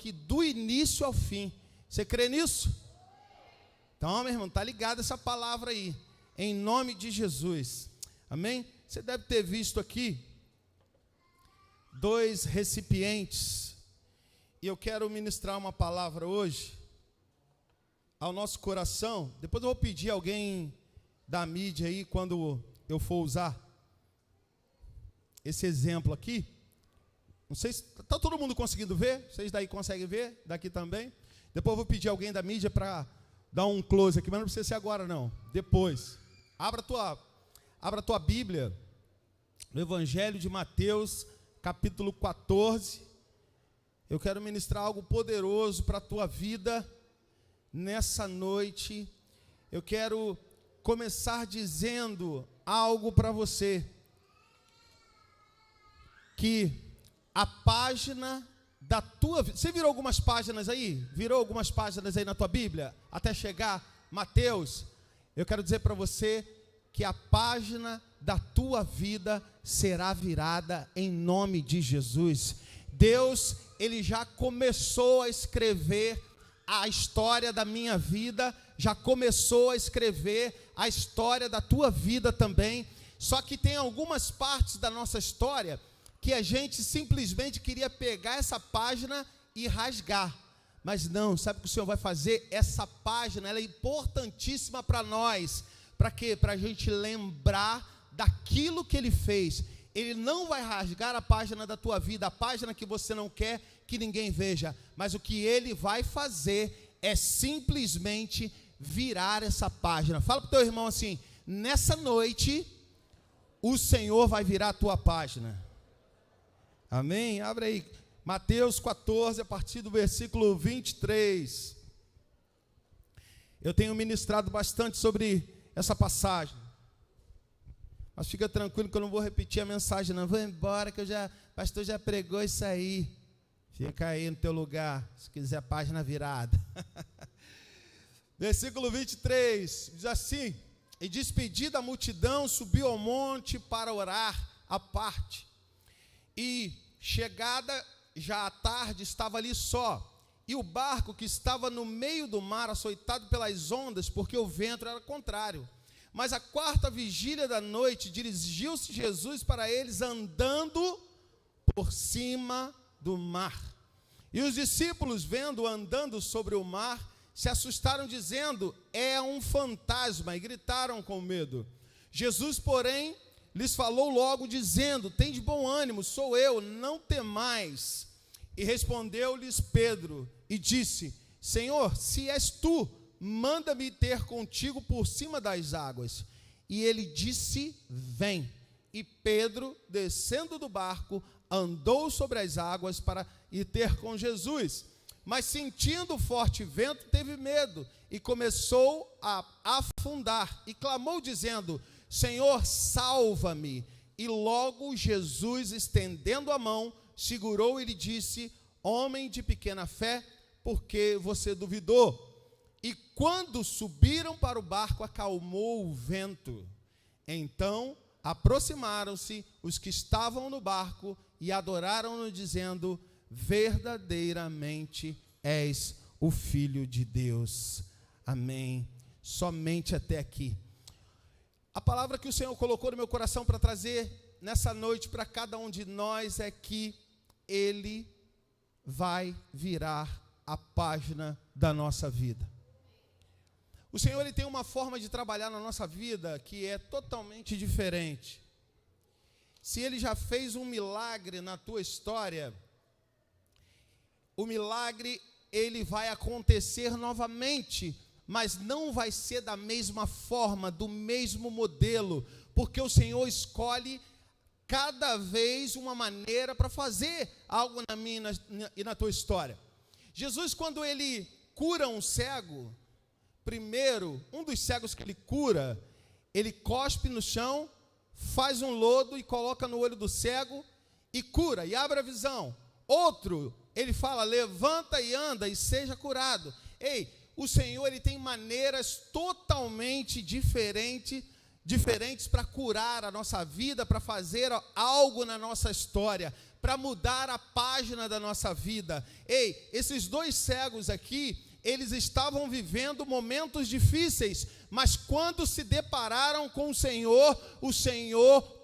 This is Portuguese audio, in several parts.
aqui do início ao fim. Você crê nisso? Então, meu irmão, está ligado essa palavra aí, em nome de Jesus. Amém? Você deve ter visto aqui 2 recipientes, e eu quero ministrar uma palavra hoje ao nosso coração. Depois eu vou pedir alguém da mídia aí, quando eu for usar esse exemplo aqui. Não sei se está todo mundo conseguindo ver. Vocês daí conseguem ver? Daqui também. Depois eu vou pedir alguém da mídia para dar um close aqui, mas não precisa ser agora não. Depois. Abra a tua Bíblia no Evangelho de Mateus, capítulo 14. Eu quero ministrar algo poderoso para a tua vida nessa noite. Eu quero começar dizendo algo para você, que a página da tua vida, você virou algumas páginas aí? Virou algumas páginas aí na tua Bíblia? Até chegar Mateus? Eu quero dizer para você que a página da tua vida será virada em nome de Jesus. Deus, Ele já começou a escrever a história da minha vida, já começou a escrever a história da tua vida também. Só que tem algumas partes da nossa história que a gente simplesmente queria pegar essa página e rasgar. Mas não, sabe o que o Senhor vai fazer? Essa página, ela é importantíssima para nós. Para quê? Para a gente lembrar daquilo que Ele fez. Ele não vai rasgar a página da tua vida, a página que você não quer que ninguém veja. Mas o que Ele vai fazer é simplesmente virar essa página. Fala para o teu irmão assim: nessa noite, o Senhor vai virar a tua página. Amém? Abre aí, Mateus 14, a partir do versículo 23. Eu tenho ministrado bastante sobre essa passagem, mas fica tranquilo que eu não vou repetir a mensagem não. Vou embora que o pastor já pregou isso aí. Fica aí no teu lugar, se quiser a página virada. Versículo 23, diz assim: e despedida a multidão, subiu ao monte para orar à parte. E chegada já à tarde, estava ali só, e o barco que estava no meio do mar, açoitado pelas ondas, porque o vento era contrário. Mas à 4ª vigília da noite, dirigiu-se Jesus para eles, andando por cima do mar. E os discípulos, vendo-o andando sobre o mar, se assustaram, dizendo: é um fantasma, e gritaram com medo. Jesus, porém, lhes falou logo, dizendo: tende bom ânimo, sou eu, não temais. E respondeu-lhes Pedro e disse: Senhor, se és tu, manda-me ter contigo por cima das águas. E ele disse: vem. E Pedro, descendo do barco, andou sobre as águas para ir ter com Jesus. Mas sentindo forte vento, teve medo e começou a afundar. E clamou dizendo: Senhor, salva-me. E logo Jesus, estendendo a mão, segurou e lhe disse: homem de pequena fé, por que você duvidou? E quando subiram para o barco, acalmou o vento. Então aproximaram-se os que estavam no barco e adoraram-no, dizendo: verdadeiramente és o Filho de Deus. Amém. Somente até aqui. A palavra que o Senhor colocou no meu coração para trazer nessa noite para cada um de nós é que Ele vai virar a página da nossa vida. O Senhor, Ele tem uma forma de trabalhar na nossa vida que é totalmente diferente. Se Ele já fez um milagre na tua história, o milagre, ele vai acontecer novamente, mas não vai ser da mesma forma, do mesmo modelo, porque o Senhor escolhe cada vez uma maneira para fazer algo na minha e na tua história. Jesus, quando Ele cura um cego, primeiro, um dos cegos que Ele cura, Ele cospe no chão, faz um lodo e coloca no olho do cego e cura, e abre a visão. Outro, Ele fala: levanta e anda e seja curado. Ei, o Senhor, Ele tem maneiras totalmente diferentes para curar a nossa vida, para fazer algo na nossa história, para mudar a página da nossa vida. Ei, esses dois cegos aqui, eles estavam vivendo momentos difíceis, mas quando se depararam com o Senhor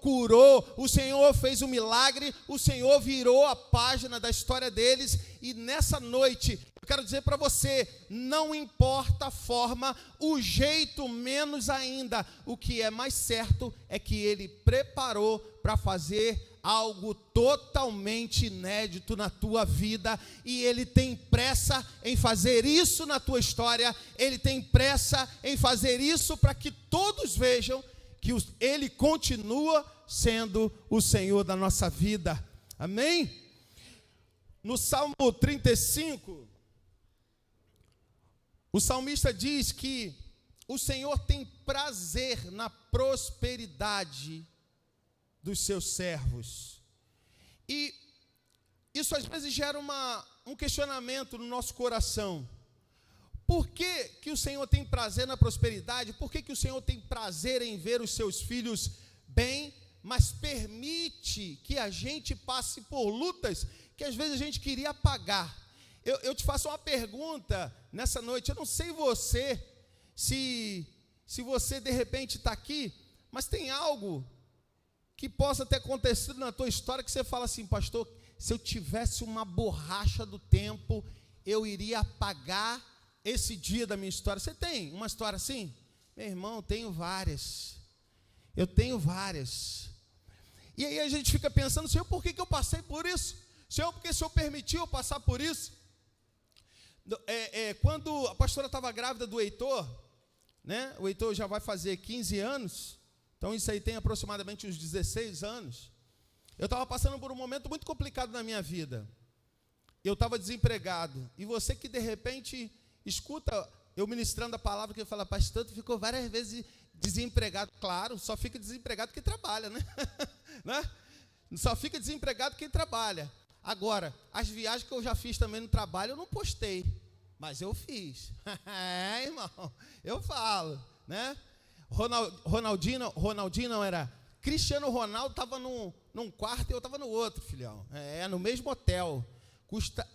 curou, o Senhor fez um milagre, o Senhor virou a página da história deles. E nessa noite, eu quero dizer para você, não importa a forma, o jeito menos ainda, o que é mais certo é que Ele preparou para fazer algo totalmente inédito na tua vida, e Ele tem pressa em fazer isso na tua história. Ele tem pressa em fazer isso para que todos vejam que Ele continua sendo o Senhor da nossa vida. Amém? No Salmo 35, o salmista diz que o Senhor tem prazer na prosperidade dos seus servos. E isso às vezes gera um questionamento no nosso coração. Por que o Senhor tem prazer na prosperidade? Por que o Senhor tem prazer em ver os seus filhos bem, mas permite que a gente passe por lutas que às vezes a gente queria apagar? Eu te faço uma pergunta nessa noite. Eu não sei você, se você de repente está aqui, mas tem algo que possa ter acontecido na tua história que você fala assim: pastor, se eu tivesse uma borracha do tempo, eu iria apagar esse dia da minha história. Você tem uma história assim? Meu irmão, eu tenho várias. E aí a gente fica pensando: Senhor, por que eu passei por isso? Senhor, porque o Senhor permitiu eu passar por isso? Quando a pastora estava grávida do Heitor, né? O Heitor já vai fazer 15 anos, então isso aí tem aproximadamente uns 16 anos. Eu estava passando por um momento muito complicado na minha vida. Eu estava desempregado. E você que de repente escuta eu ministrando a palavra, que fala: pastor, tu ficou várias vezes desempregado. Claro, só fica desempregado quem trabalha, né? Né? Só fica desempregado quem trabalha. Agora, as viagens que eu já fiz também no trabalho, eu não postei, mas eu fiz. Irmão, eu falo, né? Ronaldinho não era. Cristiano Ronaldo estava num quarto e eu estava no outro, filhão. No mesmo hotel.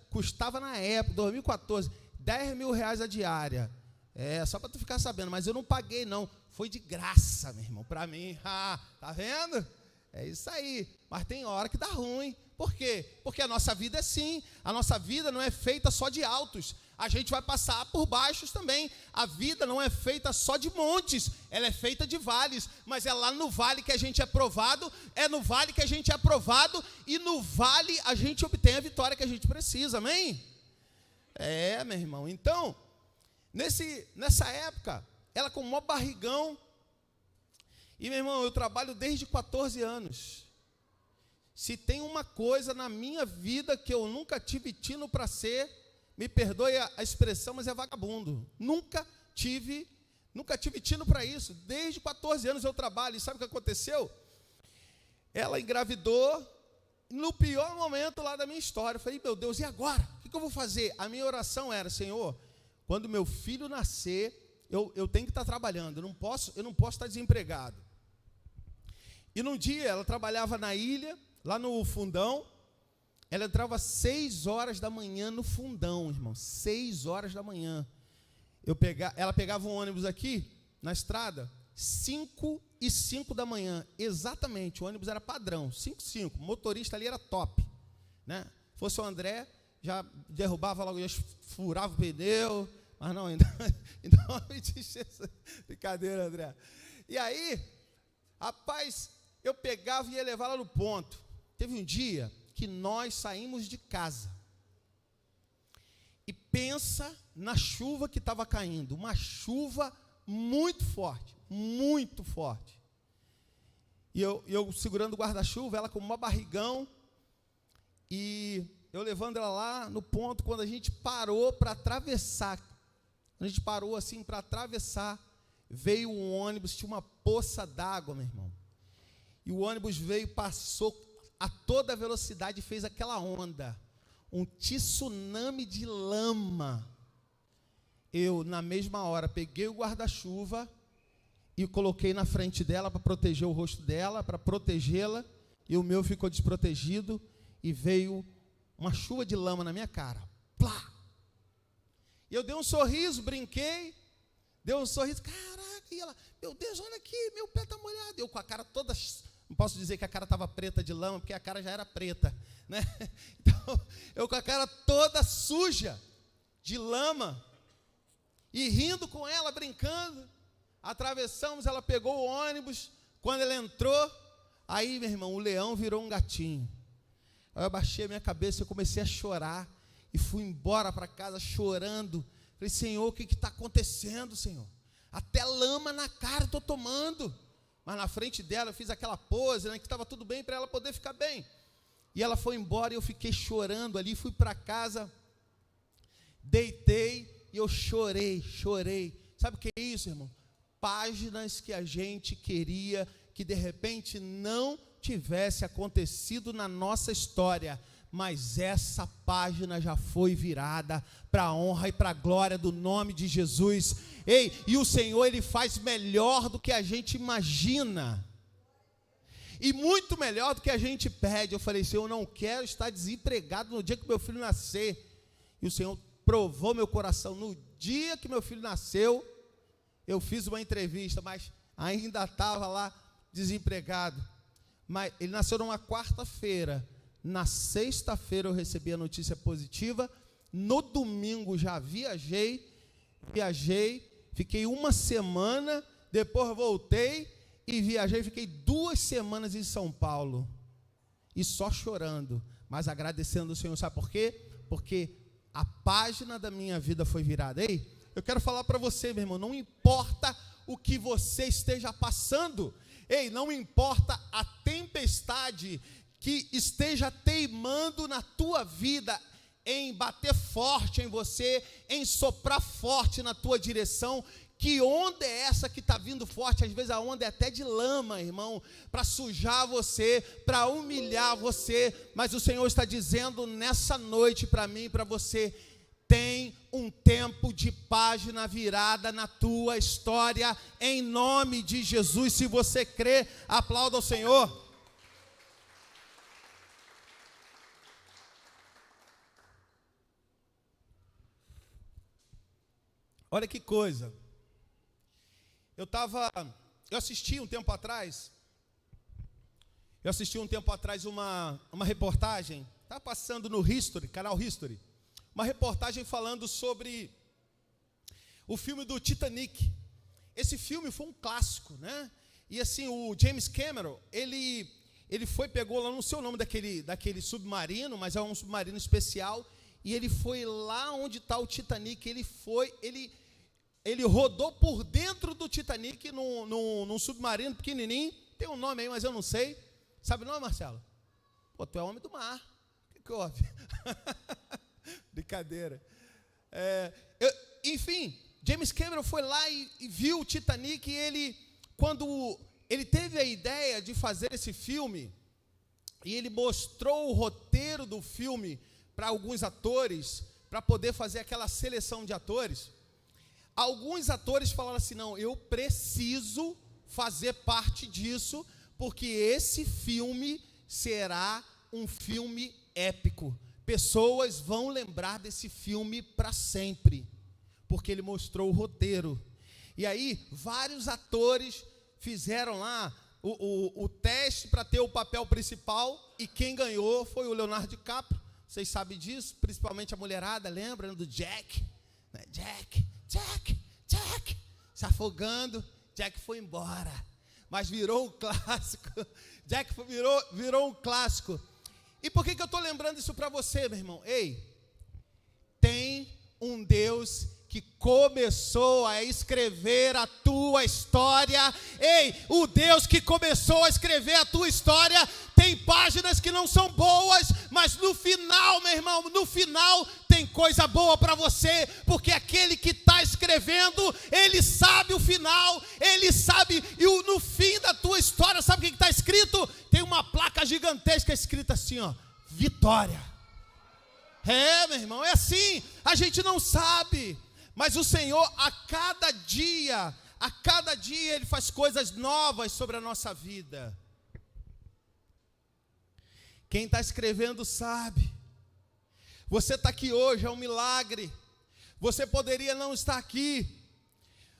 Custava na época, 2014, R$10.000 a diária. Só para tu ficar sabendo, mas eu não paguei não. Foi de graça, meu irmão, para mim. Tá vendo? É isso aí. Mas tem hora que dá ruim. Por quê? Porque a nossa vida é assim. A nossa vida não é feita só de altos. A gente vai passar por baixos também. A vida não é feita só de montes. Ela é feita de vales. Mas é lá no vale que a gente é provado. É no vale que a gente é aprovado. E no vale a gente obtém a vitória que a gente precisa. Amém? Meu irmão. Então, nessa época, ela com o maior barrigão. E, meu irmão, eu trabalho desde 14 anos. Se tem uma coisa na minha vida que eu nunca tive tino para ser, me perdoe a expressão, mas é vagabundo. Nunca tive tino para isso. Desde 14 anos eu trabalho. E sabe o que aconteceu? Ela engravidou no pior momento lá da minha história. Eu falei: meu Deus, e agora? O que eu vou fazer? A minha oração era: Senhor, quando meu filho nascer, eu tenho que estar trabalhando. Eu não posso estar desempregado. E num dia ela trabalhava na ilha, lá no fundão. Ela entrava às 6 horas da manhã no fundão, irmão. 6 horas da manhã. Ela pegava um ônibus aqui, na estrada, 5:05 da manhã. Exatamente, o ônibus era padrão, 5:05. O motorista ali era top, né? Se fosse o André, já derrubava logo, já furava o pneu. Mas não, ainda não me disse essa brincadeira, André. E aí, rapaz, eu pegava e ia levar ela no ponto. Teve um dia que nós saímos de casa. E pensa na chuva que estava caindo. Uma chuva muito forte, muito forte. E eu segurando o guarda-chuva, ela com uma barrigão. E eu levando ela lá no ponto, quando a gente parou para atravessar. A gente parou assim para atravessar. Veio um ônibus, tinha uma poça d'água, meu irmão. E o ônibus veio, passou a toda velocidade e fez aquela onda. Um tsunami de lama. Eu, na mesma hora, peguei o guarda-chuva e coloquei na frente dela para proteger o rosto dela, para protegê-la. E o meu ficou desprotegido. e veio uma chuva de lama na minha cara. Plá! E eu dei um sorriso, brinquei, dei um sorriso, caraca, e ela, meu Deus, olha aqui, meu pé está molhado. Eu com a cara toda, não posso dizer que a cara estava preta de lama, porque a cara já era preta, né? Então, eu com a cara toda suja de lama, e rindo com ela, brincando, atravessamos, ela pegou o ônibus, quando ela entrou, aí, meu irmão, o leão virou um gatinho. Aí eu abaixei a minha cabeça, eu comecei a chorar, e fui embora para casa chorando. Falei, Senhor, o que está acontecendo, Senhor? Até lama na cara estou tomando. Mas na frente dela eu fiz aquela pose, né, que estava tudo bem para ela poder ficar bem. E ela foi embora e eu fiquei chorando ali, fui para casa, deitei e eu chorei. Sabe o que é isso, irmão? Páginas que a gente queria que de repente não tivesse acontecido na nossa história, mas essa página já foi virada para a honra e para a glória do nome de Jesus. Ei, e o Senhor, Ele faz melhor do que a gente imagina, e muito melhor do que a gente pede. Eu falei, Senhor, eu não quero estar desempregado no dia que meu filho nascer. E o Senhor provou meu coração. No dia que meu filho nasceu, eu fiz uma entrevista, mas ainda estava lá desempregado. Mas ele nasceu numa quarta-feira. Na sexta-feira eu recebi a notícia positiva. No domingo já viajei, fiquei uma semana, depois voltei e viajei, fiquei 2 semanas em São Paulo. E só chorando, mas agradecendo ao Senhor. Sabe por quê? Porque a página da minha vida foi virada. Ei, eu quero falar para você, meu irmão, não importa o que você esteja passando. Ei, não importa a tempestade que esteja teimando na tua vida, em bater forte em você, em soprar forte na tua direção. Que onda é essa que está vindo forte? Às vezes a onda é até de lama, irmão, para sujar você, para humilhar você. Mas o Senhor está dizendo nessa noite para mim e para você: tem um tempo de página virada na tua história, em nome de Jesus. Se você crê, aplauda ao Senhor. Olha que coisa. Eu assisti um tempo atrás uma reportagem, estava passando no History, canal History, uma reportagem falando sobre o filme do Titanic. Esse filme foi um clássico, né? E assim, o James Cameron, ele pegou lá, não sei o nome daquele submarino, mas é um submarino especial, e ele foi lá onde está o Titanic. Ele rodou por dentro do Titanic num submarino pequenininho. Tem um nome aí, mas eu não sei. Sabe o nome, Marcelo? Pô, tu é homem do mar. O que houve? Brincadeira. Enfim, James Cameron foi lá e viu o Titanic. E quando ele teve a ideia de fazer esse filme, e ele mostrou o roteiro do filme para alguns atores, para poder fazer aquela seleção de atores, alguns atores falaram assim: não, eu preciso fazer parte disso, porque esse filme será um filme épico. Pessoas vão lembrar desse filme para sempre, porque ele mostrou o roteiro. E aí, vários atores fizeram lá o teste para ter o papel principal, e quem ganhou foi o Leonardo DiCaprio. Vocês sabem disso, principalmente a mulherada, lembra do Jack? Jack, se afogando. Jack foi embora, mas virou um clássico. Jack virou um clássico. E por que eu estou lembrando isso para você, meu irmão? Ei, tem um Deus que começou a escrever a tua história. Ei, o Deus que começou a escrever a tua história tem páginas que não são boas, mas no final, meu irmão, no final tem coisa boa para você, porque aquele que está escrevendo, ele sabe o final, ele sabe, e no fim da tua história, sabe o que está escrito? Tem uma placa gigantesca escrita assim, ó: vitória. Meu irmão, é assim, a gente não sabe, mas o Senhor, a cada dia, Ele faz coisas novas sobre a nossa vida. Quem está escrevendo sabe. Você está aqui hoje, é um milagre. Você poderia não estar aqui.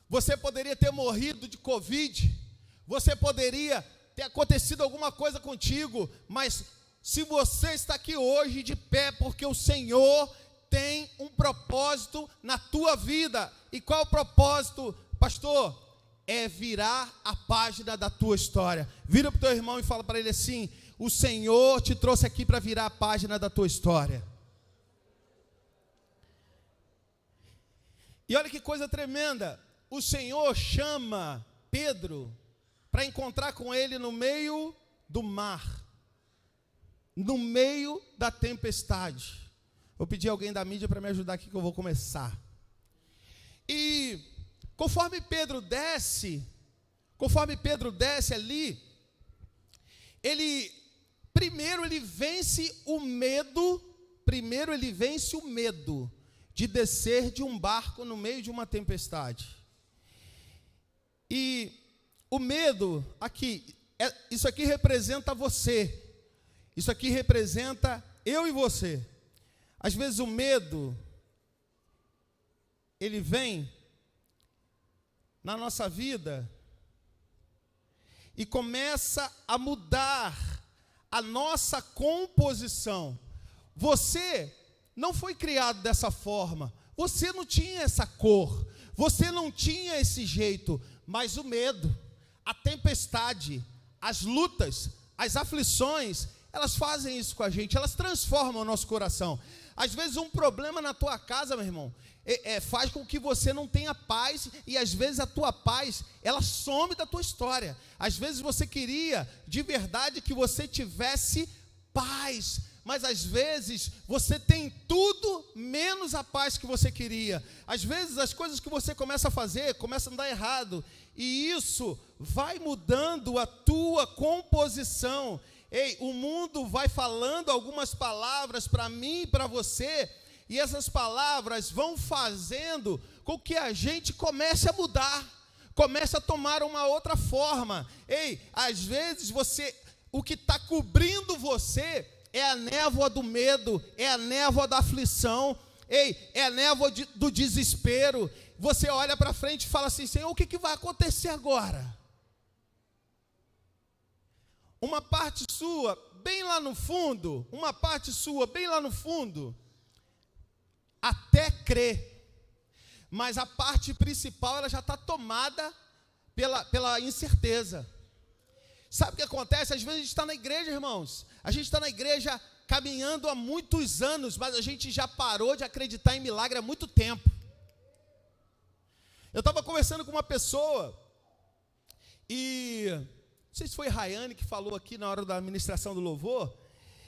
Você poderia ter morrido de Covid. Você poderia ter acontecido alguma coisa contigo. Mas se você está aqui hoje de pé, porque o Senhor tem um propósito na tua vida. E qual o propósito, pastor? É virar a página da tua história. Vira para o teu irmão e fala para ele assim: o Senhor te trouxe aqui para virar a página da tua história. E olha que coisa tremenda, o Senhor chama Pedro para encontrar com ele no meio do mar, no meio da tempestade. Vou pedir alguém da mídia para me ajudar aqui que eu vou começar. E conforme Pedro desce ali, primeiro ele vence o medo de descer de um barco no meio de uma tempestade. E o medo aqui, isso aqui representa você, isso aqui representa eu e você. Às vezes o medo, ele vem na nossa vida e começa a mudar a nossa composição. Você não foi criado dessa forma, você não tinha essa cor, você não tinha esse jeito, mas o medo, a tempestade, as lutas, as aflições, elas fazem isso com a gente, elas transformam o nosso coração. Às vezes um problema na tua casa, meu irmão, faz com que você não tenha paz, e às vezes a tua paz, ela some da tua história. Às vezes você queria de verdade que você tivesse paz, mas às vezes você tem tudo menos a paz que você queria. Às vezes as coisas que você começa a fazer começam a dar errado, e isso vai mudando a tua composição. Ei, o mundo vai falando algumas palavras para mim e para você, e essas palavras vão fazendo com que a gente comece a mudar, comece a tomar uma outra forma. Ei, às vezes o que está cobrindo você é a névoa do medo, é a névoa da aflição, ei, é a névoa do desespero. Você olha para frente e fala assim: Senhor, o que vai acontecer agora? Uma parte sua, bem lá no fundo, até crê, mas a parte principal, ela já está tomada pela incerteza. Sabe o que acontece? Às vezes a gente está na igreja, irmãos, a gente está na igreja caminhando há muitos anos, mas a gente já parou de acreditar em milagre há muito tempo. Eu estava conversando com uma pessoa, e não sei se foi Rayane que falou aqui na hora da ministração do louvor.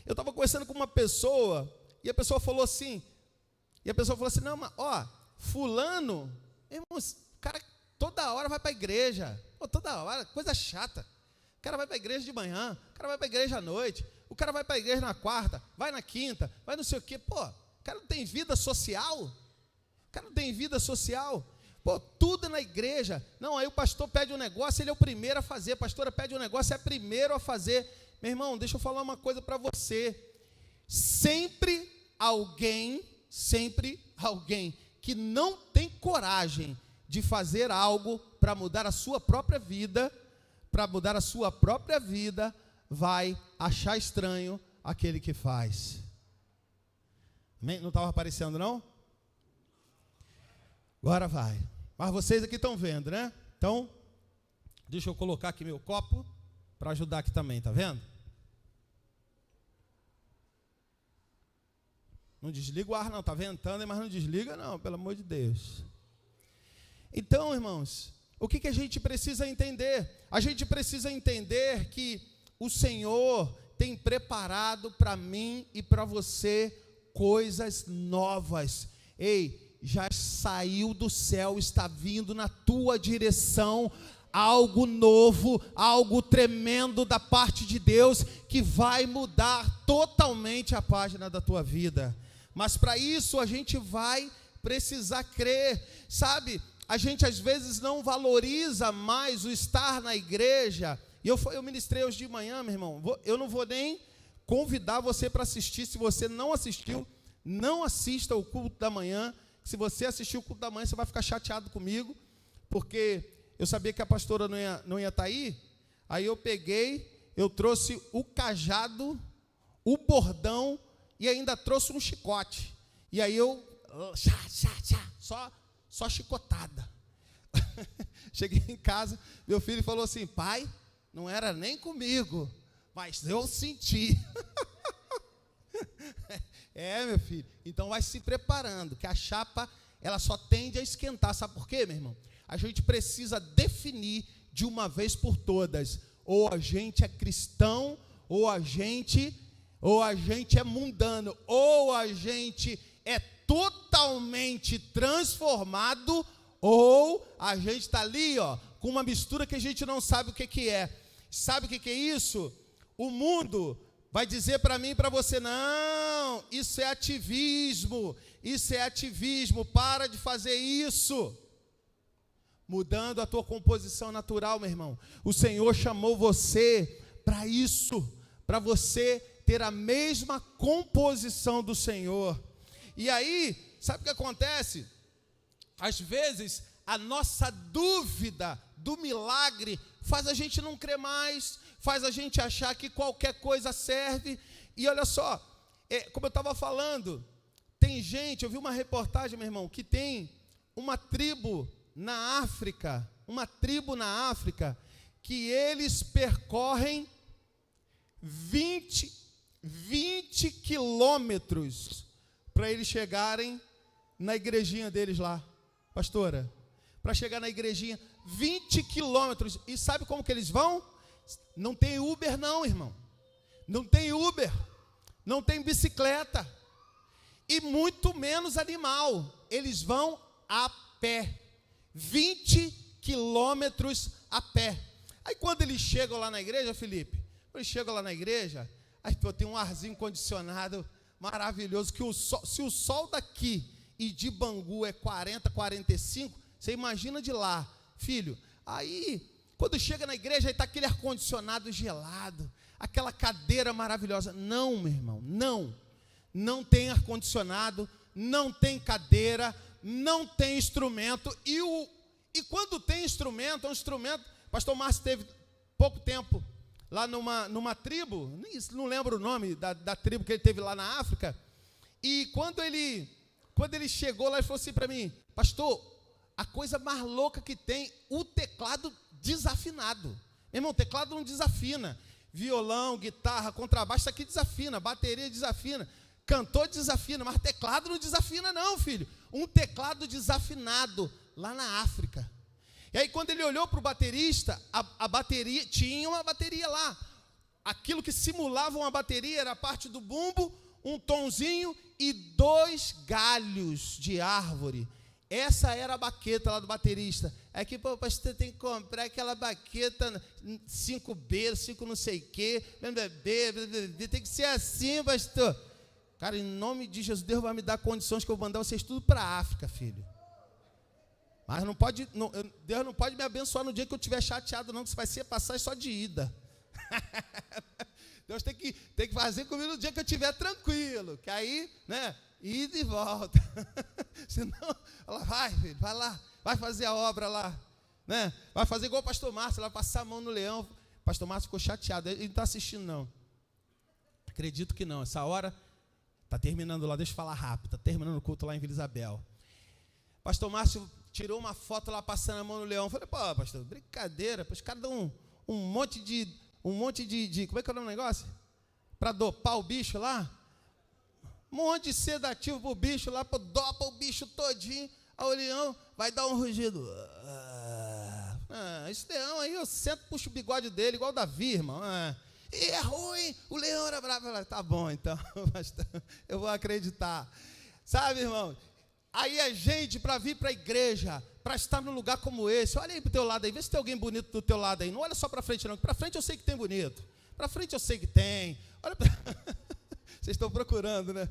Eu estava conversando com uma pessoa, e a pessoa falou assim, não, mas ó, fulano, irmãos, o cara toda hora vai para a igreja, toda hora, coisa chata. O cara vai para a igreja de manhã, o cara vai para a igreja à noite, o cara vai para a igreja na quarta, vai na quinta, vai não sei o quê. Pô, o cara não tem vida social? Pô, tudo na igreja. Não, aí o pastor pede um negócio, ele é o primeiro a fazer. A pastora pede um negócio, é o primeiro a fazer. Meu irmão, deixa eu falar uma coisa para você. Sempre alguém que não tem coragem de fazer algo para mudar a sua própria vida, vai achar estranho aquele que faz. Amém? Não estava aparecendo, não? Agora vai. Mas vocês aqui estão vendo, né? Então, deixa eu colocar aqui meu copo para ajudar aqui também, tá vendo? Não desliga o ar não, tá ventando, mas não desliga não, pelo amor de Deus. Então, irmãos, o que a gente precisa entender? A gente precisa entender que o Senhor tem preparado para mim e para você coisas novas. Ei, já saiu do céu, está vindo na tua direção algo novo, algo tremendo da parte de Deus, que vai mudar totalmente a página da tua vida. Mas para isso a gente vai precisar crer, sabe? A gente às vezes não valoriza mais o estar na igreja. E eu ministrei hoje de manhã, meu irmão, eu não vou nem convidar você para assistir. Se você não assistiu, não assista o culto da manhã. Se você assistir o culto da manhã, você vai ficar chateado comigo, porque eu sabia que a pastora não ia estar aí. Aí eu peguei, eu trouxe o cajado, o bordão e ainda trouxe um chicote. E aí eu, só chicotada. Cheguei em casa, meu filho falou assim: pai, não era nem comigo, mas eu senti. Meu filho, então vai se preparando, que a chapa, ela só tende a esquentar. Sabe por quê, meu irmão? A gente precisa definir de uma vez por todas: ou a gente é cristão, ou a gente é mundano, ou a gente é totalmente transformado, ou a gente está ali, com uma mistura que a gente não sabe o que é. Sabe o que é isso? O mundo vai dizer para mim e para você: não, isso é ativismo, para de fazer isso. Mudando a tua composição natural, meu irmão. O Senhor chamou você para isso, para você ter a mesma composição do Senhor. E aí, sabe o que acontece? Às vezes, a nossa dúvida do milagre faz a gente não crer mais, faz a gente achar que qualquer coisa serve. E olha só, como eu estava falando, tem gente, eu vi uma reportagem, meu irmão, que tem uma tribo na África, que eles percorrem 20 quilômetros para eles chegarem na igrejinha deles lá, pastora, para chegar na igrejinha, 20 quilômetros. E sabe como que eles vão? Não tem Uber não, irmão, não tem Uber, não tem bicicleta, e muito menos animal. Eles vão a pé, 20 quilômetros a pé. Aí quando eles chegam lá na igreja, Felipe, aí tem um arzinho condicionado maravilhoso, que se o sol daqui e de Bangu é 40, 45, você imagina de lá, filho. Aí, quando chega na igreja, aí está aquele ar-condicionado gelado, aquela cadeira maravilhosa. Não, meu irmão, não tem ar-condicionado, não tem cadeira, não tem instrumento. E quando tem instrumento, é um instrumento. Pastor Márcio teve pouco tempo lá numa tribo, não lembro o nome da tribo que ele teve lá na África. E quando ele chegou lá, ele falou assim para mim: pastor, a coisa mais louca que tem, o teclado desafinado. Meu irmão, o teclado não desafina. Violão, guitarra, contrabaixo, isso aqui desafina, bateria desafina, cantor desafina, mas teclado não desafina não, filho. Um teclado desafinado lá na África. E aí quando ele olhou para o baterista, a bateria, tinha uma bateria lá. Aquilo que simulava uma bateria era a parte do bumbo, um tonzinho e 2 galhos de árvore. Essa era a baqueta lá do baterista. É que, pastor, tem que comprar aquela baqueta 5B, 5 não sei o quê, tem que ser assim, pastor. Cara, em nome de Jesus, Deus vai me dar condições que eu vou mandar vocês tudo para a África, filho. Mas Deus não pode me abençoar no dia que eu estiver chateado, não, que isso vai ser passagem só de ida. Deus tem que fazer comigo no dia que eu estiver tranquilo, que aí, né, ida e volta. Senão, ela vai, filho, vai lá, vai fazer a obra lá, né? Vai fazer igual o pastor Márcio, ela vai passar a mão no leão. O pastor Márcio ficou chateado, ele não está assistindo, não. Acredito que não, essa hora está terminando lá, deixa eu falar rápido, está terminando o culto lá em Vila Isabel. Pastor Márcio tirou uma foto lá passando a mão no leão. Falei: pô, pastor, brincadeira, os caras dão um monte de, como é que é o nome do negócio? Para dopar o bicho lá. Um monte de sedativo pro bicho lá, dopa o bicho todinho. Aí o leão vai dar um rugido. Esse leão aí, eu sento, puxo o bigode dele, igual o Davi, irmão. E é ruim, o leão era bravo. Tá bom, então, pastor, eu vou acreditar. Sabe, irmão? Aí a gente, para vir para a igreja, para estar num lugar como esse, olha aí para o teu lado aí, vê se tem alguém bonito do teu lado aí. Não olha só para frente não, para frente eu sei que tem bonito. Para frente eu sei que tem. Olha pra... Vocês estão procurando, né?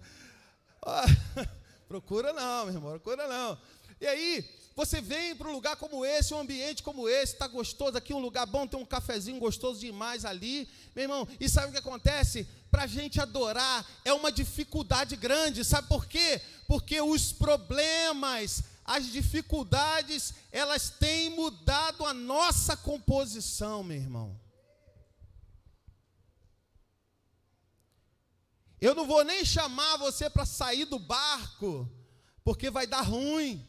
Procura não, meu irmão, procura não. E aí, você vem para um lugar como esse, um ambiente como esse, está gostoso aqui, um lugar bom, tem um cafezinho gostoso demais ali, meu irmão, e sabe o que acontece? Para a gente adorar é uma dificuldade grande, sabe por quê? Porque os problemas, as dificuldades, elas têm mudado a nossa composição, meu irmão. Eu não vou nem chamar você para sair do barco, porque vai dar ruim.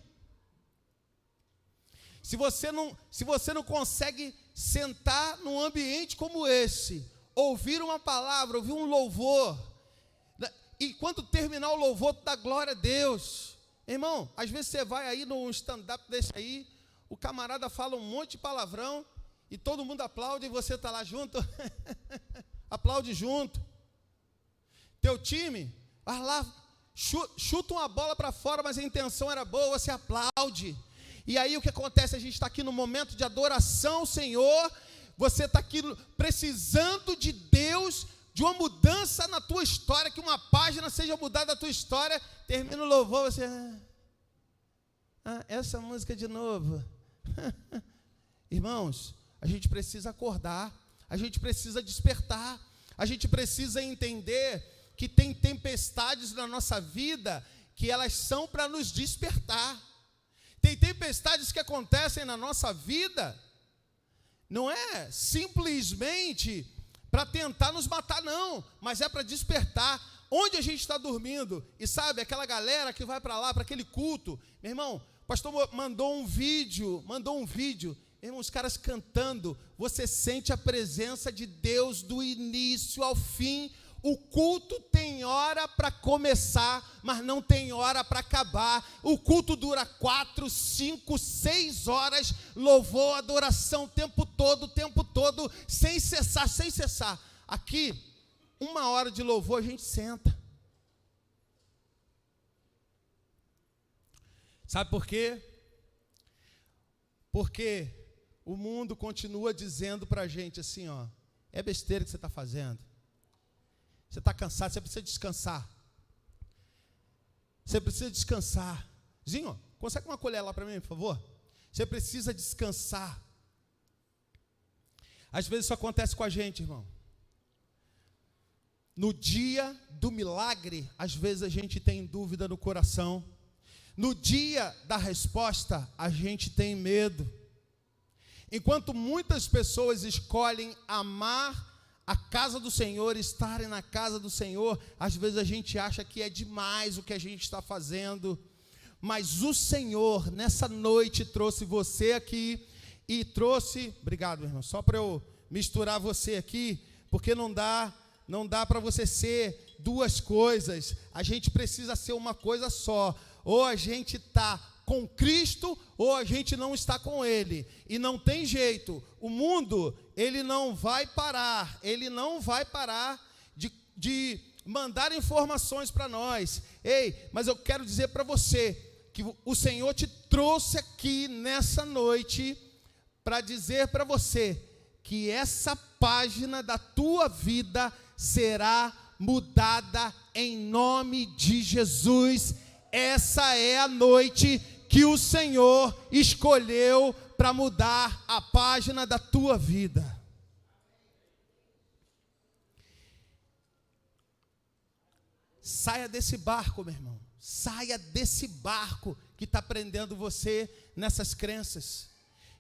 Se você não consegue sentar num ambiente como esse, ouvir uma palavra, ouvir um louvor, e quando terminar o louvor, dá glória a Deus. Irmão, às vezes você vai aí num stand-up desse aí, o camarada fala um monte de palavrão, e todo mundo aplaude, e você está lá junto, aplaude junto. Teu time, vai lá, chuta uma bola para fora, mas a intenção era boa, você aplaude. E aí o que acontece? A gente está aqui no momento de adoração ao Senhor, você está aqui precisando de Deus, de uma mudança na tua história, que uma página seja mudada da tua história, termina o louvor, você... essa música de novo. Irmãos, a gente precisa acordar, a gente precisa despertar, a gente precisa entender que tem tempestades na nossa vida, que elas são para nos despertar. Tem tempestades que acontecem na nossa vida, não é simplesmente para tentar nos matar, não, mas é para despertar. Onde a gente está dormindo, e sabe, aquela galera que vai para lá, para aquele culto, meu irmão, o pastor mandou um vídeo, irmão, os caras cantando, você sente a presença de Deus do início ao fim. O culto tem hora para começar, mas não tem hora para acabar. O culto dura 4, 5, 6 horas, louvor, adoração o tempo todo, sem cessar. Aqui, 1 hora de louvor, a gente senta. Sabe por quê? Porque o mundo continua dizendo para a gente assim, ó, é besteira que você está fazendo. Você está cansado, você precisa descansar. Você precisa descansar. Zinho, consegue uma colher lá para mim, por favor? Você precisa descansar. Às vezes isso acontece com a gente, irmão. No dia do milagre, às vezes a gente tem dúvida no coração. No dia da resposta, a gente tem medo. Enquanto muitas pessoas escolhem amar a casa do Senhor, estarem na casa do Senhor, às vezes a gente acha que é demais o que a gente está fazendo, mas o Senhor, nessa noite, trouxe você aqui, e trouxe, obrigado, meu irmão, só para eu misturar você aqui, porque não dá para você ser duas coisas, a gente precisa ser uma coisa só, ou a gente está com Cristo, ou a gente não está com Ele, e não tem jeito, o mundo, ele não vai parar de mandar informações para nós. Ei, mas eu quero dizer para você, que o Senhor te trouxe aqui nessa noite, para dizer para você, que essa página da tua vida, será mudada em nome de Jesus. Essa é a noite que o Senhor escolheu para mudar a página da tua vida. Saia desse barco, meu irmão. Saia desse barco que está prendendo você nessas crenças,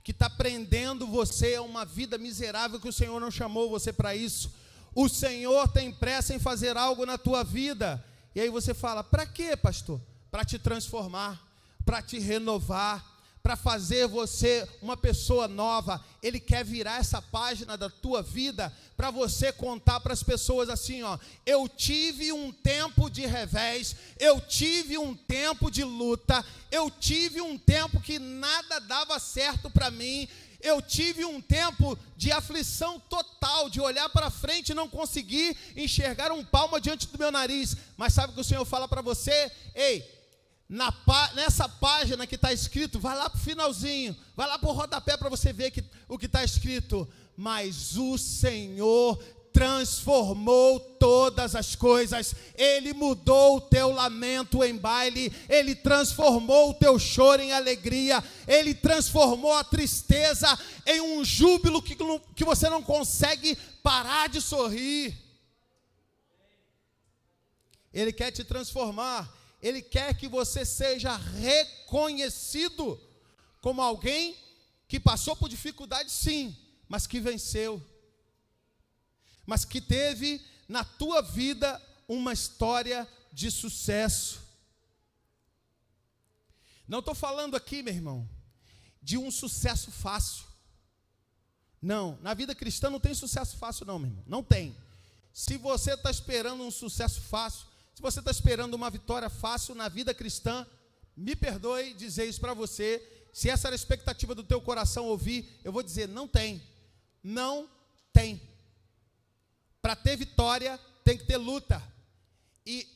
que está prendendo você a uma vida miserável, que o Senhor não chamou você para isso. O Senhor tem pressa em fazer algo na tua vida. E aí você fala, para quê, pastor? Para te transformar, para te renovar, para fazer você uma pessoa nova. Ele quer virar essa página da tua vida, para você contar para as pessoas assim, ó, eu tive um tempo de revés, eu tive um tempo de luta, eu tive um tempo que nada dava certo para mim, eu tive um tempo de aflição total, de olhar para frente e não conseguir enxergar um palmo diante do meu nariz. Mas sabe o que o Senhor fala para você? Ei, nessa página que está escrito, vai lá para o finalzinho, vai lá para o rodapé para você ver o que está escrito. Mas o Senhor transformou todas as coisas. Ele mudou o teu lamento em baile, Ele transformou o teu choro em alegria, Ele transformou a tristeza em um júbilo que você não consegue parar de sorrir. Ele quer te transformar, Ele quer que você seja reconhecido como alguém que passou por dificuldade, sim, mas que venceu. Mas que teve na tua vida uma história de sucesso. Não estou falando aqui, meu irmão, de um sucesso fácil. Não, na vida cristã não tem sucesso fácil não, meu irmão, não tem. Se você está esperando um sucesso fácil, se você está esperando uma vitória fácil na vida cristã, me perdoe dizer isso para você, se essa era a expectativa do teu coração ouvir, eu vou dizer, não tem, não tem. Para ter vitória, tem que ter luta. E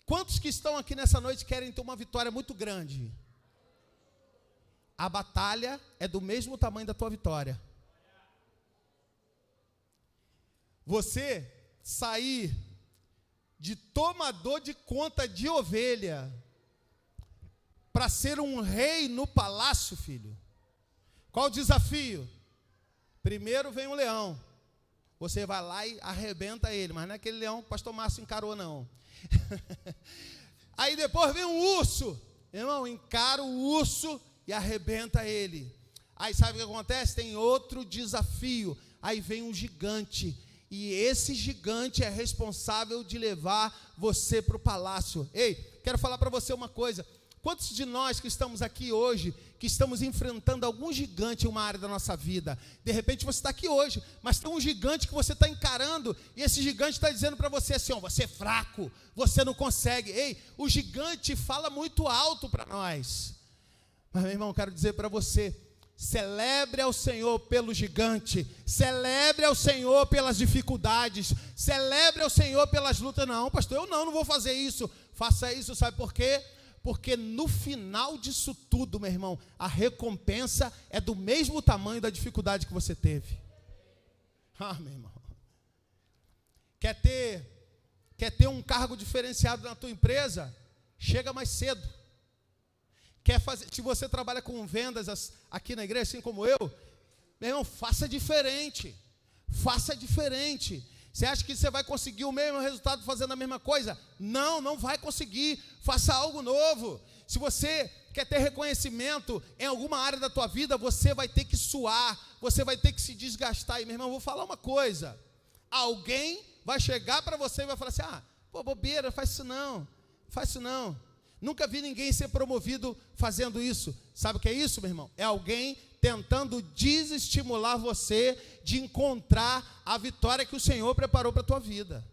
quantos que estão aqui nessa noite querem ter uma vitória muito grande? A batalha é do mesmo tamanho da tua vitória. Você sair de tomador de conta de ovelha para ser um rei no palácio, filho. Qual o desafio? Primeiro vem um leão. Você vai lá e arrebenta ele, mas não é aquele leão que o pastor Márcio encarou, não. Aí depois vem um urso. Irmão, encara o urso e arrebenta ele. Aí sabe o que acontece? Tem outro desafio. Aí vem um gigante. E esse gigante é responsável de levar você para o palácio. Ei, quero falar para você uma coisa. Quantos de nós que estamos aqui hoje, que estamos enfrentando algum gigante em uma área da nossa vida? De repente você está aqui hoje, mas tem um gigante que você está encarando, e esse gigante está dizendo para você assim, ó, você é fraco, você não consegue. Ei, o gigante fala muito alto para nós. Mas, meu irmão, quero dizer para você, celebre ao Senhor pelo gigante, celebre ao Senhor pelas dificuldades, celebre ao Senhor pelas lutas. Não, pastor, eu não vou fazer isso. Faça isso, sabe por quê? Porque no final disso tudo, meu irmão, a recompensa é do mesmo tamanho da dificuldade que você teve. Ah, meu irmão. Quer ter um cargo diferenciado na tua empresa? Chega mais cedo. Quer fazer, se você trabalha com vendas aqui na igreja, assim como eu, meu irmão, faça diferente. Faça diferente. Você acha que você vai conseguir o mesmo resultado fazendo a mesma coisa? Não, não vai conseguir. Faça algo novo. Se você quer ter reconhecimento em alguma área da tua vida, você vai ter que suar, você vai ter que se desgastar. E, meu irmão, eu vou falar uma coisa. Alguém vai chegar para você e vai falar assim, pô, bobeira, faz isso não. Faz isso não. Nunca vi ninguém ser promovido fazendo isso. Sabe o que é isso, meu irmão? É alguém tentando desestimular você de encontrar a vitória que o Senhor preparou para a tua vida.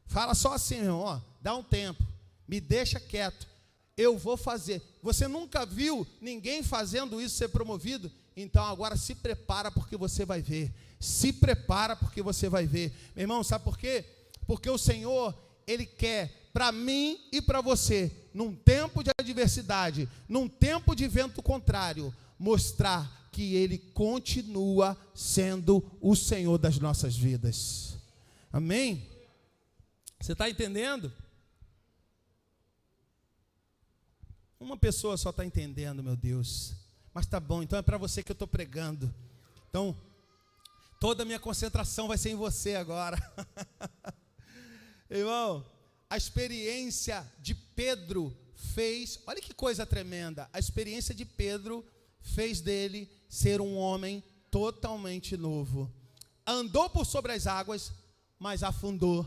Fala só assim, meu irmão, ó, dá um tempo, me deixa quieto, eu vou fazer. Você nunca viu ninguém fazendo isso ser promovido? Então agora se prepara porque você vai ver. Se prepara porque você vai ver. Meu irmão, sabe por quê? Porque o Senhor, Ele quer para mim e para você, num tempo de adversidade, num tempo de vento contrário, mostrar que Ele continua sendo o Senhor das nossas vidas. Amém? Você está entendendo? Uma pessoa só está entendendo, meu Deus. Mas tá bom, então é para você que eu estou pregando. Então, toda a minha concentração vai ser em você agora. Irmão, a experiência de Pedro fez, olha que coisa tremenda, a experiência de Pedro fez dele ser um homem totalmente novo. Andou por sobre as águas, mas afundou.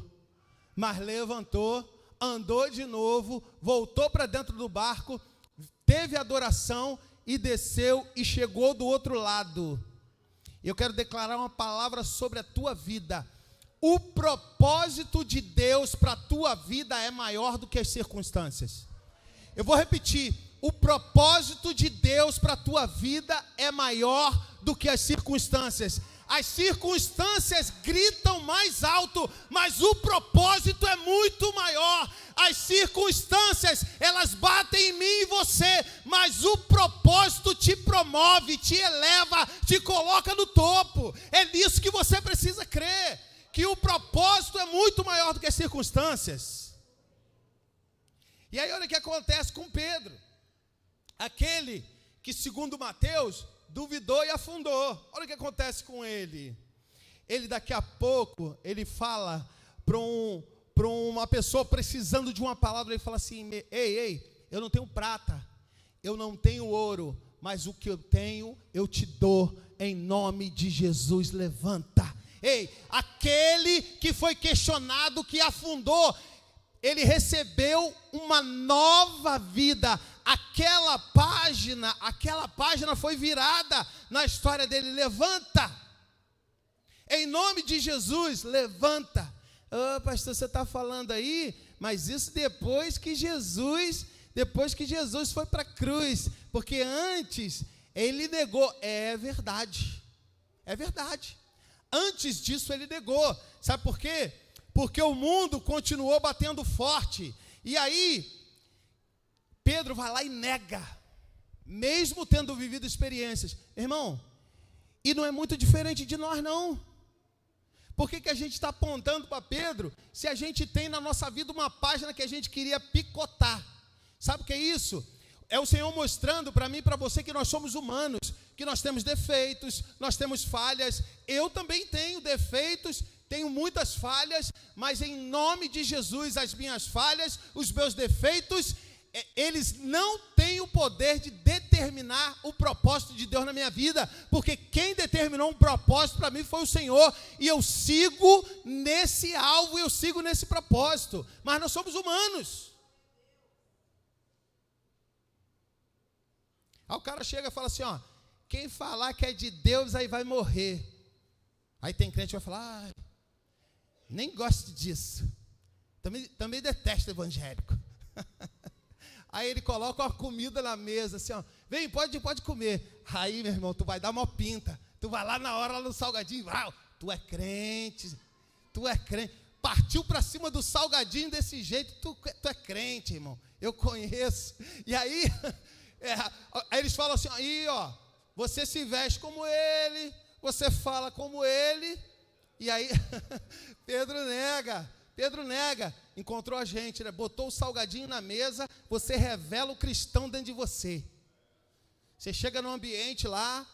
Mas levantou, andou de novo, voltou para dentro do barco, teve adoração e desceu e chegou do outro lado. Eu quero declarar uma palavra sobre a tua vida. O propósito de Deus para a tua vida é maior do que as circunstâncias. Eu vou repetir. O propósito de Deus para a tua vida é maior do que as circunstâncias. As circunstâncias gritam mais alto, mas o propósito é muito maior. As circunstâncias, elas batem em mim e você, mas o propósito te promove, te eleva, te coloca no topo. É nisso que você precisa crer. que o propósito é muito maior do que as circunstâncias. E aí olha o que acontece com Pedro. Aquele que, segundo Mateus, duvidou e afundou. Olha o que acontece com ele. Ele daqui a pouco, ele fala para uma pessoa precisando de uma palavra, ele fala assim: ei, eu não tenho prata, eu não tenho ouro, mas o que eu tenho, eu te dou, em nome de Jesus, levanta. Ei, aquele que foi questionado, que afundou, ele recebeu uma nova vida. Aquela página foi virada na história dele. Levanta, em nome de Jesus, levanta. Pastor, você está falando aí, mas isso depois que Jesus foi para a cruz, porque antes ele negou. É verdade, antes disso ele negou. Sabe por quê? Porque o mundo continuou batendo forte, e aí Pedro vai lá e nega, mesmo tendo vivido experiências. Irmão, e não é muito diferente de nós não. Por que a gente está apontando para Pedro, se a gente tem na nossa vida uma página que a gente queria picotar? Sabe o que é isso? É o Senhor mostrando para mim e para você que nós somos humanos, que nós temos defeitos, nós temos falhas. Eu também tenho defeitos, tenho muitas falhas, mas em nome de Jesus, as minhas falhas, os meus defeitos, eles não têm o poder de determinar o propósito de Deus na minha vida, porque quem determinou um propósito para mim foi o Senhor, e eu sigo nesse alvo, eu sigo nesse propósito, mas nós somos humanos. Aí o cara chega e fala assim, quem falar que é de Deus aí vai morrer. Aí tem crente que vai falar, nem gosto disso, também detesto evangélico. Aí ele coloca uma comida na mesa, assim, vem, pode comer. Aí, meu irmão, tu vai dar uma pinta, tu vai lá na hora, lá no salgadinho, tu é crente, partiu para cima do salgadinho desse jeito, tu é crente, irmão, eu conheço. E aí, aí eles falam assim, você se veste como ele, você fala como ele, e aí Pedro nega, encontrou a gente, né? Botou o salgadinho na mesa, você revela o cristão dentro de você. Você chega num ambiente lá,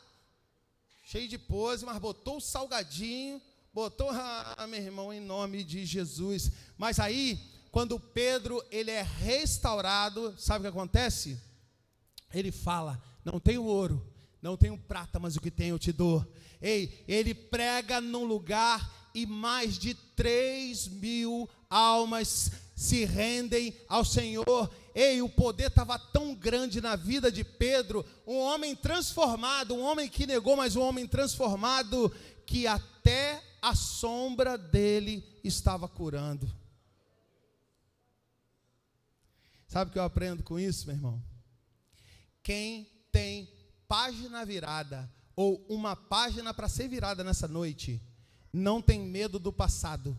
cheio de pose, mas botou o salgadinho, meu irmão, em nome de Jesus. Mas aí, quando Pedro, ele é restaurado, sabe o que acontece? Ele fala, não tenho ouro, não tenho prata, mas o que tenho eu te dou. Ei, ele prega num lugar e mais de 3.000 almas se rendem ao Senhor. Ei, o poder estava tão grande na vida de Pedro, um homem transformado, um homem que negou, mas um homem transformado, que até a sombra dele estava curando. Sabe o que eu aprendo com isso, meu irmão? Quem tem página virada, ou uma página para ser virada nessa noite, não tem medo do passado.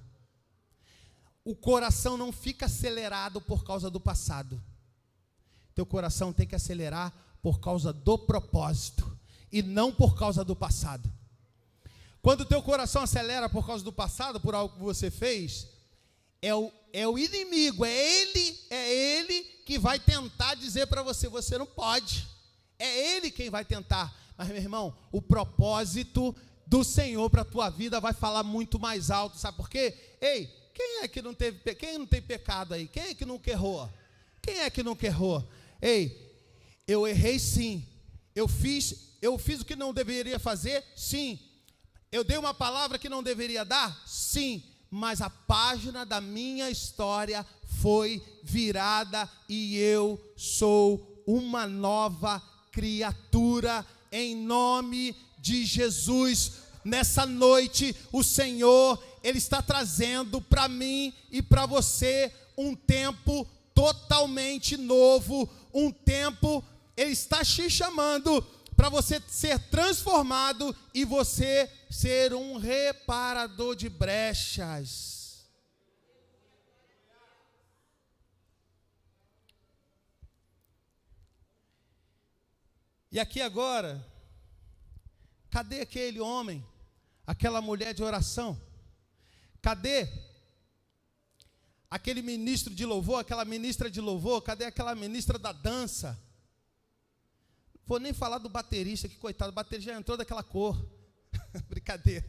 O coração não fica acelerado por causa do passado. Teu coração tem que acelerar por causa do propósito e não por causa do passado. Quando o teu coração acelera por causa do passado, por algo que você fez, é o inimigo, é ele que vai tentar dizer para você, você não pode. É ele quem vai tentar. Mas, meu irmão, o propósito do Senhor para a tua vida vai falar muito mais alto, sabe por quê? Ei, quem é que não teve, quem não tem pecado aí? Quem é que nunca errou? Quem é que nunca errou? Ei, eu errei sim, eu fiz o que não deveria fazer, sim, eu dei uma palavra que não deveria dar, sim, mas a página da minha história foi virada e eu sou uma nova criatura, em nome de Jesus. Nessa noite, o Senhor, Ele está trazendo para mim e para você um tempo totalmente novo, um tempo, Ele está te chamando para você ser transformado e você ser um reparador de brechas. E aqui agora, cadê aquele homem, aquela mulher de oração? Cadê aquele ministro de louvor, aquela ministra de louvor? Cadê aquela ministra da dança? Vou nem falar do baterista, que coitado, o baterista já entrou daquela cor. Brincadeira.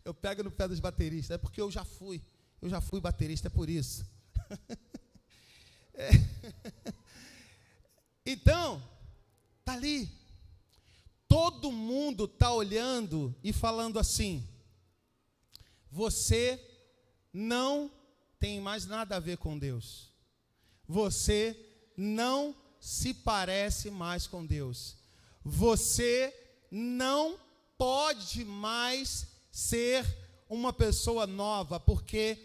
Eu pego no pé dos bateristas, é porque eu já fui baterista, é por isso. Então, está ali. Todo mundo está olhando e falando assim: você não tem mais nada a ver com Deus. Você não se parece mais com Deus. Você não pode mais ser uma pessoa nova, porque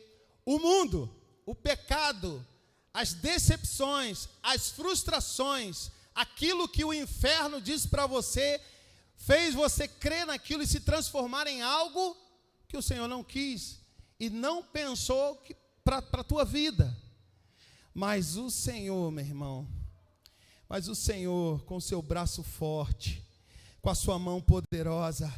o mundo, o pecado, as decepções, as frustrações, aquilo que o inferno diz para você, fez você crer naquilo e se transformar em algo que o Senhor não quis e não pensou para a tua vida. Mas o Senhor, meu irmão, mas o Senhor, com o seu braço forte, com a sua mão poderosa,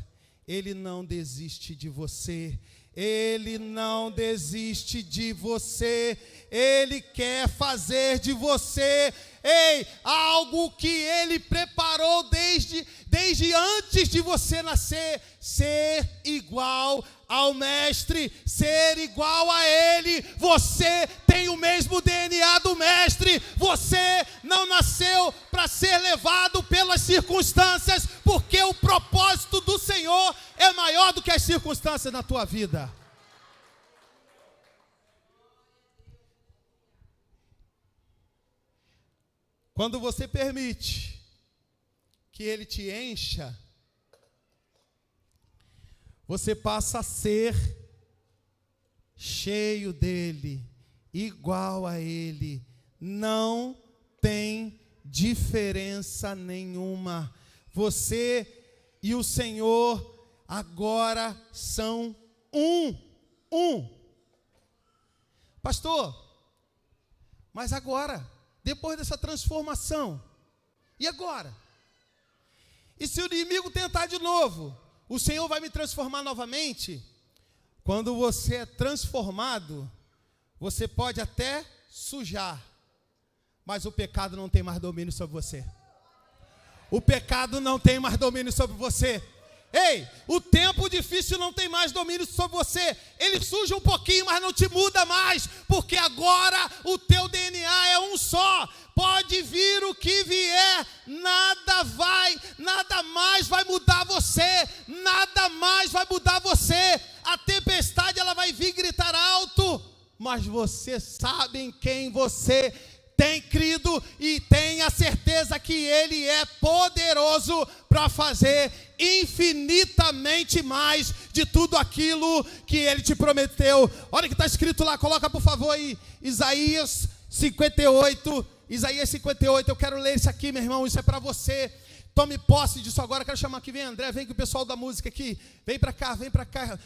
Ele não desiste de você. Ele não desiste de você. Ele quer fazer de você, algo que Ele preparou desde antes de você nascer. Ser igual ao Mestre, ser igual a Ele. Você tem o mesmo DNA do Mestre. Você não nasceu para ser levado pelas circunstâncias, porque o propósito do Senhor é maior do que as circunstâncias na tua vida. Quando você permite que Ele te encha, você passa a ser cheio dEle, igual a Ele. Não tem diferença nenhuma. Você e o Senhor agora são um. Pastor, mas agora, depois dessa transformação, e agora? E se o inimigo tentar de novo, o Senhor vai me transformar novamente? Quando você é transformado, você pode até sujar, mas o pecado não tem mais domínio sobre você. O pecado não tem mais domínio sobre você. O tempo difícil não tem mais domínio sobre você. Ele suja um pouquinho, mas não te muda mais, porque agora o teu DNA é um só. Pode vir o que vier, nada mais vai mudar você. Nada mais vai mudar você. A tempestade, ela vai vir gritar alto, mas você sabe em quem você tem crido e tem a certeza que Ele é poderoso para fazer infinitamente mais de tudo aquilo que Ele te prometeu. Olha o que está escrito lá, coloca por favor aí, Isaías 58, eu quero ler isso aqui, meu irmão, isso é para você. Tome posse disso agora. Quero chamar aqui, vem André, vem com o pessoal da música aqui, vem para cá,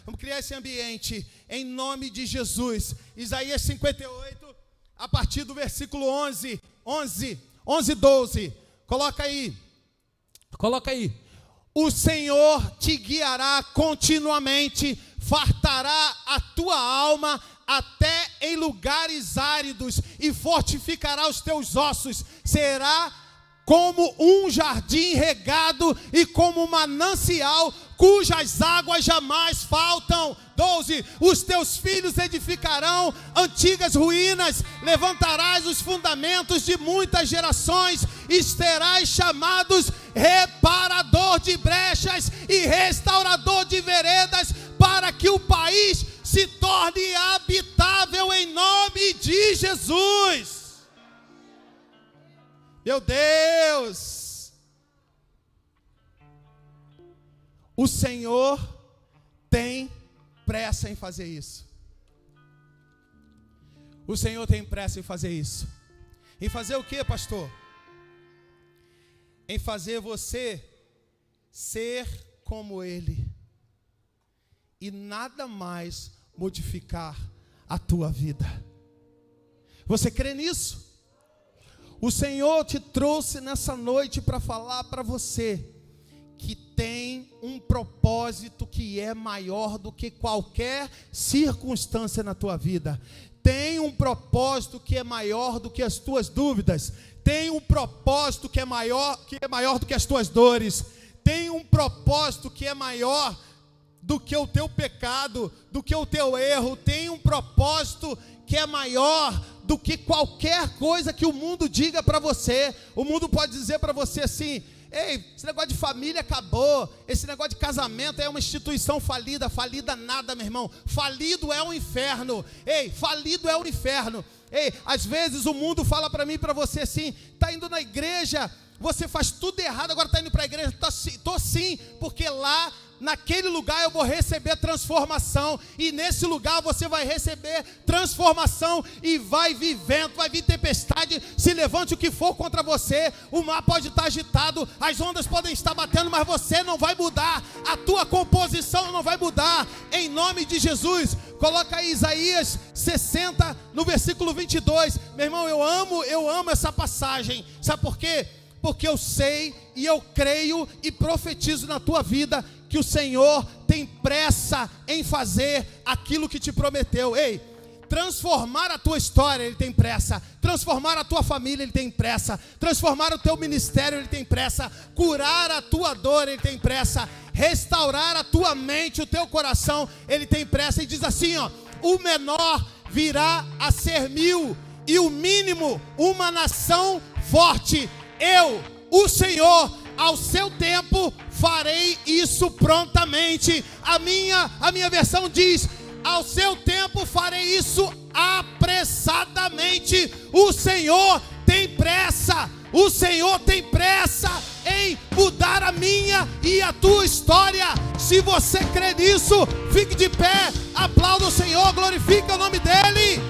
vamos criar esse ambiente, em nome de Jesus. Isaías 58, a partir do versículo 11, 12, coloca aí. O Senhor te guiará continuamente, fartará a tua alma até em lugares áridos e fortificará os teus ossos. Será como um jardim regado e como um manancial cujas águas jamais faltam. 12, os teus filhos edificarão antigas ruínas, levantarás os fundamentos de muitas gerações, e serás chamados reparador de brechas e restaurador de veredas, para que o país se torne habitável em nome de Jesus. Meu Deus! O Senhor tem pressa em fazer isso. O Senhor tem pressa em fazer isso. Em fazer o que, pastor? Em fazer você ser como Ele e nada mais modificar a tua vida. Você crê nisso? O Senhor te trouxe nessa noite para falar para você que tem um propósito que é maior do que qualquer circunstância na tua vida. Tem um propósito que é maior do que as tuas dúvidas. Tem um propósito que é maior do que as tuas dores. Tem um propósito que é maior do que o teu pecado, do que o teu erro. Tem um propósito que é maior do que qualquer coisa que o mundo diga para você. O mundo pode dizer para você assim: ei, esse negócio de família acabou, esse negócio de casamento é uma instituição falida. Falida nada, meu irmão. Falido é o inferno. Ei, falido é o inferno. Ei, às vezes o mundo fala para mim e para você assim: está indo na igreja, você faz tudo errado, agora está indo para a igreja. Estou sim, porque lá naquele lugar eu vou receber transformação, e nesse lugar você vai receber transformação, e vai vir vento, vai vir tempestade, se levante o que for contra você, o mar pode estar agitado, as ondas podem estar batendo, mas você não vai mudar, a tua composição não vai mudar, em nome de Jesus. Coloca aí Isaías 60 no versículo 22, meu irmão, eu amo essa passagem, sabe por quê? Porque eu sei e eu creio e profetizo na tua vida que o Senhor tem pressa em fazer aquilo que te prometeu. Ei, transformar a tua história, Ele tem pressa. Transformar a tua família, Ele tem pressa. Transformar o teu ministério, Ele tem pressa. Curar a tua dor, Ele tem pressa. Restaurar a tua mente, o teu coração, Ele tem pressa. E diz assim, ó: o menor virá a ser 1000, e o mínimo uma nação forte. Eu, o Senhor, ao seu tempo farei isso prontamente. A minha versão diz: ao seu tempo farei isso apressadamente. O Senhor tem pressa. O Senhor tem pressa em mudar a minha e a tua história. Se você crê nisso, fique de pé, aplauda o Senhor, glorifique o nome dEle.